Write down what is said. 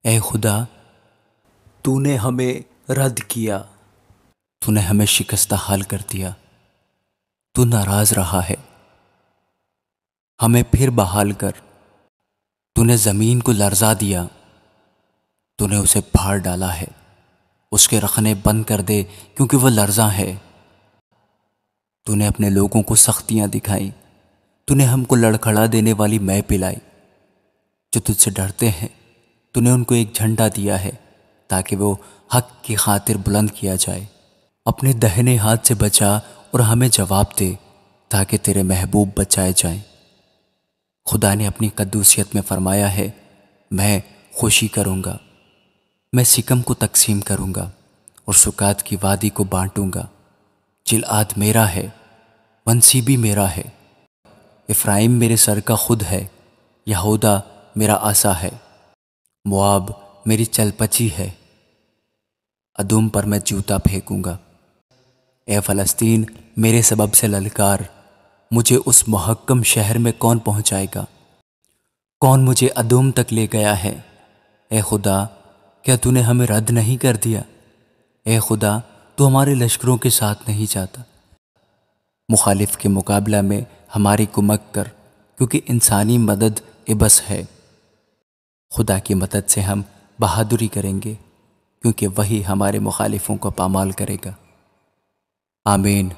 اے خدا، تو نے ہمیں رد کیا، تو نے ہمیں شکستہ حال کر دیا، تو ناراض رہا ہے، ہمیں پھر بحال کر۔ تو نے زمین کو لرزا دیا، تو نے اسے پھاڑ ڈالا ہے، اس کے رخنے بند کر دے کیونکہ وہ لرزاں ہے۔ تو نے اپنے لوگوں کو سختیاں دکھائیں، تو نے ہم کو لڑکھڑا دینے والی مے پلائی۔ جو تجھ سے ڈرتے ہیں تو نے ان کو ایک جھنڈا دیا ہے تاکہ وہ حق کی خاطر بلند کیا جائے۔ اپنے دہنے ہاتھ سے بچا اور ہمیں جواب دے تاکہ تیرے محبوب بچائے جائیں۔ خدا نے اپنی قدوسیت میں فرمایا ہے، میں خوشی کروں گا، میں سکم کو تقسیم کروں گا اور سکات کی وادی کو بانٹوں گا۔ جلعاد میرا ہے، منسی بھی میرا ہے، افرائیم میرے سر کا خود ہے، یہودا میرا عصا ہے، مواب میری چل پچی ہے، ادوم پر میں جوتا پھینکوں گا۔ اے فلسطین، میرے سبب سے للکار، مجھے اس محکم شہر میں کون پہنچائے گا؟ کون مجھے ادوم تک لے گیا ہے؟ اے خدا، کیا تو نے ہمیں رد نہیں کر دیا؟ اے خدا، تو ہمارے لشکروں کے ساتھ نہیں جاتا؟ مخالف کے مقابلہ میں ہماری کمک کر، کیونکہ انسانی مدد عبث ہے۔ خدا کی مدد سے ہم بہادری کریں گے، کیونکہ وہی ہمارے مخالفوں کو پامال کرے گا۔ آمین۔